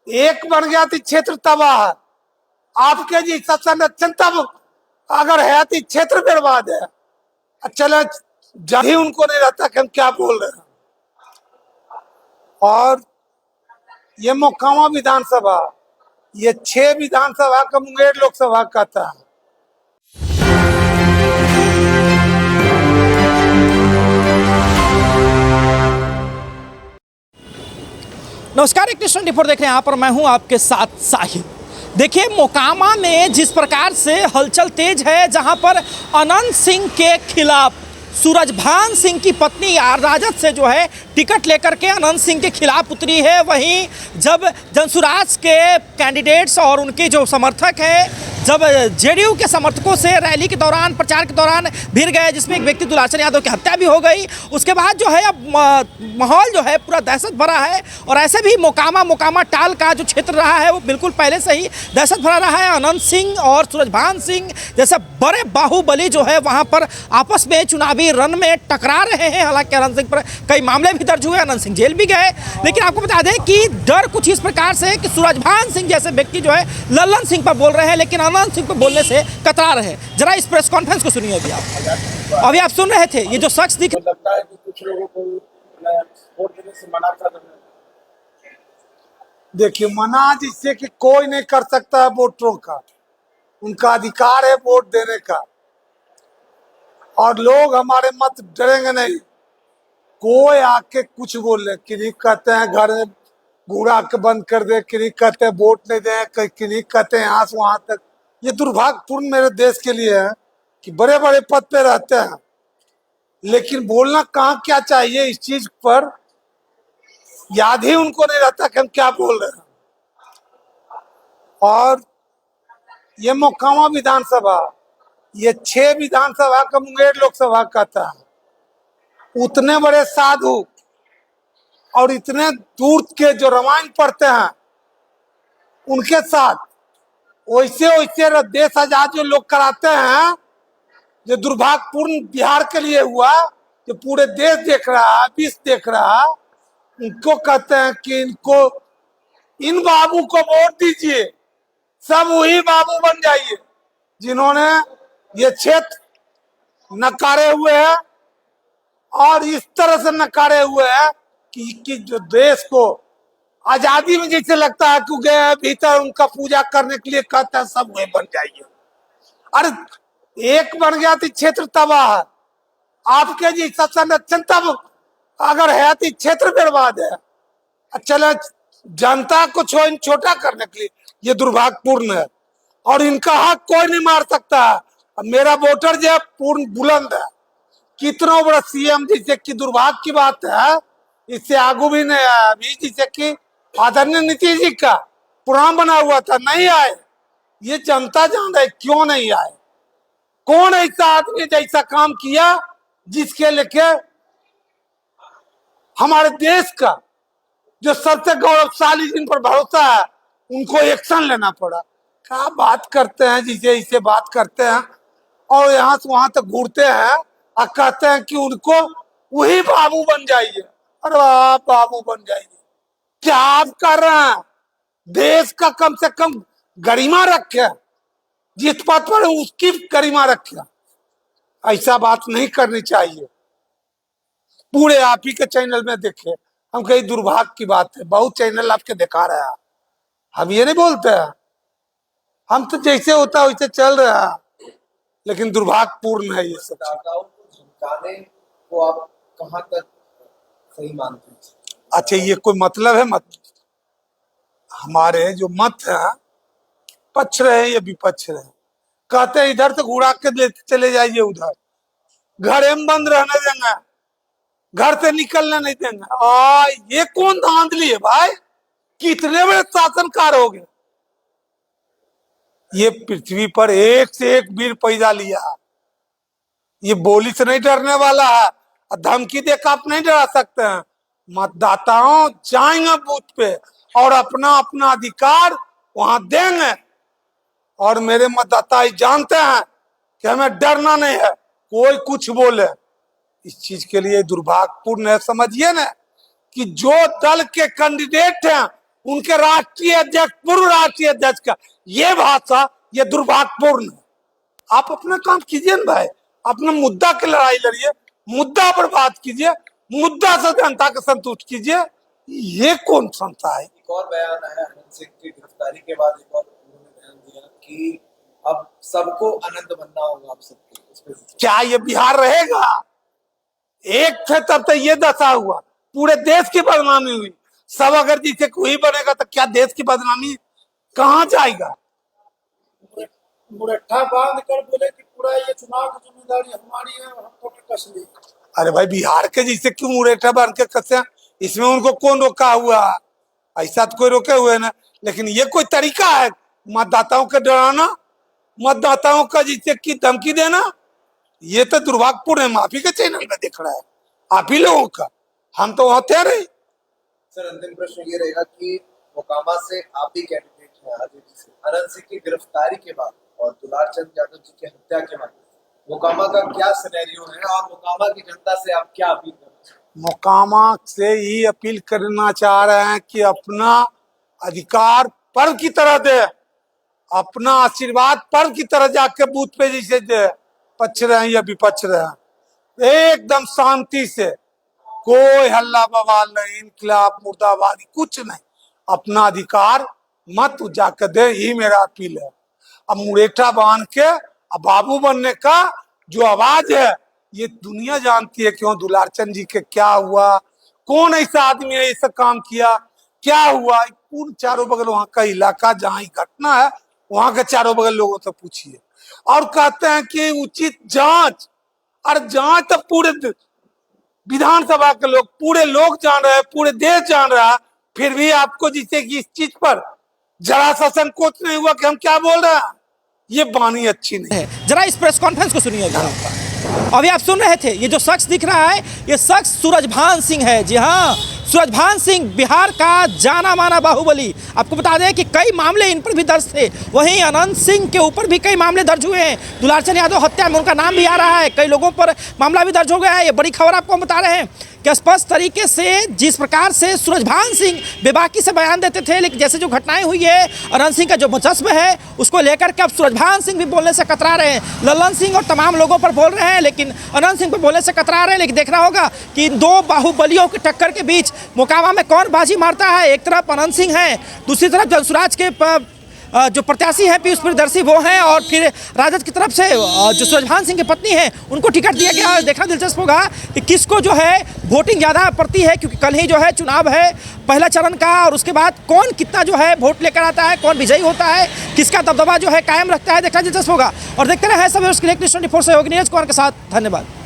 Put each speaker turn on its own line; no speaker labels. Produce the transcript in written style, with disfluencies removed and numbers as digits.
एक बन गया तो क्षेत्र तबाह है। आपके जी सब संरक्षण तब अगर है तो क्षेत्र बर्बाद है। चलो जब ही उनको नहीं रहता कि हम क्या बोल रहे हैं। और ये मोकामा विधानसभा, ये 6 विधानसभा का मुंगेर लोकसभा का था।
नमस्कार, एक न्यूज़ 24 देख रहे हैं। यहाँ पर मैं हूँ आपके साथ साहिब। देखिए, मोकामा में जिस प्रकार से हलचल तेज है, जहाँ पर अनंत सिंह के खिलाफ सूरजभान सिंह की पत्नी राजद से जो है टिकट लेकर के अनंत सिंह के खिलाफ उतरी है। वहीं जब जनसुराज के कैंडिडेट्स और उनके जो समर्थक हैं, जब जेडीयू के समर्थकों से रैली के दौरान, प्रचार के दौरान भिड़ गए, जिसमें एक व्यक्ति दुलाचन यादव की हत्या भी हो गई, उसके बाद जो है अब माहौल जो है पूरा दहशत भरा है। और ऐसे भी मोकामा टाल का जो क्षेत्र रहा है वो बिल्कुल पहले से ही दहशत भरा रहा है। अनंत सिंह और सूरजभान सिंह जैसे बड़े बाहुबली जो है वहाँ पर आपस में चुनावी रण में टकरा रहे हैं। हालांकि अनंत सिंह पर कई मामले भी दर्ज हुए, अनंत सिंह जेल भी गए। लेकिन आपको बता दें कि डर कुछ इस प्रकार से है कि सूरजभान सिंह जैसे व्यक्ति जो है लल्लन सिंह पर बोल रहे हैं, लेकिन अनंत सिंह पर बोलने से कतरा रहे। जरा इस प्रेस कॉन्फ्रेंस को सुनिए। अभी आप सुन रहे थे, ये जो शख्स दिख
लगता है कि कुछ लोगों को वोट देने से मना कर रहे हैं।
देखिए, मना जिससे कि कोई नहीं कर सकता है वोटरों का, उनका अधिकार है वोट देने का। और लोग हमारे मत डरेंगे नहीं। कोई आके कुछ बोल रहे, किन्हीं कहते हैं घर में बूढ़ा के बंद कर दे, किन्हीं कहते हैं वोट नहीं दे, किन्हीं कहते हैं यहाँ से वहां तक। ये दुर्भाग्यपूर्ण मेरे देश के लिए है कि बड़े बड़े पद पे रहते हैं, लेकिन बोलना कहाँ क्या चाहिए इस चीज पर याद ही उनको नहीं रहता कि हम क्या बोल रहे हैं। और ये मोकामा विधानसभा, ये 6 विधानसभा का मुंगेर लोकसभा का था। उतने बड़े साधु और इतने दूर के जो रामायण पढ़ते हैं, उनके साथ वैसे देश आजाद जो लोग कराते हैं, जो दुर्भाग्यपूर्ण बिहार के लिए हुआ, जो पूरे देश देख रहा है, विश्व देख रहा है, उनको कहते हैं कि इन बाबू को वोट दीजिए, सब वही बाबू बन जाइए जिन्होंने ये क्षेत्र नकारे हुए हैं। और इस तरह से नकारे हुए हैं कि जो देश को आजादी में जैसे लगता है कि गए भीतर उनका पूजा करने के लिए कहते हैं सब वही बन जाइए। अरे एक बन गया तो क्षेत्र तबाह है। आपके जी सब संरक्षण तब अगर है तो क्षेत्र बर्बाद है। चलो जनता को छोटा करने के लिए ये दुर्भाग्यपूर्ण है। और इनका हक कोई नहीं मार सकता है। मेरा वोटर जो है पूर्ण बुलंद है। कितना बड़ा सीएम, जिससे कि दुर्भाग्य की बात है, इससे आगू भी नहीं आया। अभी जिससे कि आदरणीय नीतीश जी का प्रोग्राम बना हुआ था, नहीं आए। ये जनता जान रहे क्यों नहीं आए। कौन ऐसा आदमी जैसा काम किया जिसके लेके हमारे देश का जो सबसे गौरवशाली जिन पर भरोसा है उनको एक्शन लेना पड़ा। क्या बात करते हैं, जिसे इसे बात करते हैं और यहाँ से वहां तक घूरते हैं और कहते हैं कि उनको वही बाबू बन जाइए। अरे आप बाबू बन जाइए, क्या आप कर रहे हैं? देश का कम से कम गरिमा रखे, जिस पद पर उसकी गरिमा रखे। ऐसा बात नहीं करनी चाहिए। पूरे आप ही के चैनल में देखे, हम कहीं दुर्भाग्य की बात है, बहुत चैनल आपके दिखा रहे हैं। हम ये नहीं बोलते हैं, हम तो जैसे होता वैसे चल रहा है, लेकिन दुर्भाग्यपूर्ण है ये सब।
झमकाने को आप कहां तक सही मानते हैं?
अच्छा, ये कोई मतलब है? मत हमारे जो मत है, पक्ष रहे या विपक्ष रहे, कहते हैं इधर से घुड़ा के लेते चले जाइए, उधर घर में बंद रहने देंगे, घर से निकलने नहीं देंगे। ये कौन धांधली है भाई? कितने बड़े शासनकार हो गए। ये पृथ्वी पर एक से एक वीर पैदा लिया। ये बोली से नहीं डरने वाला है, धमकी देकर आप नहीं डरा सकते हैं। मतदाताओं जाएंगे बूथ पे और अपना अपना अधिकार वहां देंगे। और मेरे मतदाता जानते हैं कि हमें डरना नहीं है, कोई कुछ बोले। इस चीज के लिए दुर्भाग्यपूर्ण है, समझिए ना, कि जो दल के कैंडिडेट हैं उनके राष्ट्रीय अध्यक्ष, पूर्व राष्ट्रीय अध्यक्ष का ये भाषा, ये दुर्भाग्यपूर्ण है। आप अपना काम कीजिए ना भाई, अपना मुद्दा की लड़ाई लड़िए, मुद्दा पर बात कीजिए, मुद्दा से जनता को संतुष्ट कीजिए। ये कौन संस्था है?
एक और बयान आया अनंत सिंह की गिरफ्तारी के बाद, एक और उन्होंने बयान दिया कि अब सबको अनंत बनना होगा आप सबके। इस पे
क्या ये बिहार रहेगा? एक थे तब तक ये दशा हुआ, पूरे देश की बदनामी हुई। सब अगर जिसे कोई बनेगा तो क्या देश की बदनामी कहाँ जाएगा?
मुरट्ठा बांध कर बोले कि पूरा ये चुनाव की जिम्मेदारी हमारी है, हम तो कस ली।
अरे भाई, बिहार के जैसे क्यों मुरेठा बांध के कसे? इसमें उनको कौन रोका हुआ? ऐसा तो कोई रोके हुए ना। लेकिन ये कोई तरीका है मतदाताओं को डराना, मतदाताओं का जिससे की धमकी देना? ये तो दुर्भाग्यपूर्ण है। माफी के चैनल में दिख रहा है आप ही लोगों का, हम तो वहां थे रहे।
सर, अंतिम प्रश्न ये रहेगा कि मोकामा से आप भी कैंडिडेट हैं आगे से, अनंत सिंह की गिरफ्तारी के बाद और दुलारचंद यादव जी की हत्या के बाद मोकामा का क्या सिनेरियो है और मोकामा की जनता से आप क्या अपील करना चाहते हैं?
मोकामा से ही अपील करना चाह रहे हैं कि अपना अधिकार पर्व की तरह दे, अपना आशीर्वाद पर्व की तरह जाके बूथ पे जैसे दे, पक्ष रहे या विपक्ष रहे, एकदम शांति से, कोई हल्ला बवाल नहीं, इनकलाब मुर्दाबादी कुछ नहीं, अपना अधिकार मत जाकर दे, ही मेरा अपील है। अब मुरेठा बांध के अब बाबू बनने का जो आवाज है, ये दुनिया जानती है क्यों दुलारचंद जी के क्या हुआ, कौन ऐसा आदमी है ऐसा काम किया, क्या हुआ। पूर्ण चारों बगल वहां का इलाका जहाँ घटना है वहां के चारों बगल लोगों से पूछिए। और कहते हैं कि उचित जांच, और जांच तो पूरे विधानसभा के लोग, पूरे लोग जान रहे हैं, पूरे देश जान रहा है, फिर भी आपको जिससे कि इस चीज पर जरा सा संकोच नहीं हुआ कि हम क्या बोल रहे हैं। ये बानी अच्छी नहीं है।
जरा इस प्रेस कॉन्फ्रेंस को सुनिए। अभी आप सुन रहे थे, ये जो शख्स दिख रहा है, ये शख्स सूरजभान सिंह है। जी हाँ, सूरजभान सिंह बिहार का जाना माना बाहुबली। आपको बता दें कि कई मामले इन पर भी दर्ज थे, वहीं अनंत सिंह के ऊपर भी कई मामले दर्ज हुए हैं। दुलारचंद यादव हत्या में उनका नाम भी आ रहा है, कई लोगों पर मामला भी दर्ज हो गया है। ये बड़ी खबर आपको हम बता रहे हैं कि स्पष्ट तरीके से जिस प्रकार से सूरजभान सिंह बेबाकी से बयान देते थे, लेकिन जैसे जो घटनाएं हुई है, अनंत सिंह का जो मुजस्म है उसको लेकर के अब सूरजभान सिंह भी बोलने से कतरा रहे हैं। लल्लन सिंह और तमाम लोगों पर बोल रहे हैं, लेकिन अनंत सिंह पर बोलने से कतरा रहे हैं। लेकिन देखना होगा कि इन दो बाहुबलियों की टक्कर के बीच मोकामा में कौन बाजी मारता है। एक तरफ अनंत सिंह है, दूसरी तरफ जनसुराज के जो प्रत्याशी है पीयूष प्रियदर्शी वो हैं, और फिर राजद की तरफ से जो सूरजभान सिंह की पत्नी है उनको टिकट दिया गया है। देखना दिलचस्प होगा कि किसको जो है वोटिंग ज़्यादा पड़ती है, क्योंकि कल ही जो है चुनाव है पहला चरण का, और उसके बाद कौन कितना जो है वोट लेकर आता है, कौन विजयी होता है, किसका दबदबा जो है कायम रखता है, देखना दिलचस्प होगा। और देखते रहे सब उसके लिए 24 सहयोगी नीरज कुमार के साथ। धन्यवाद।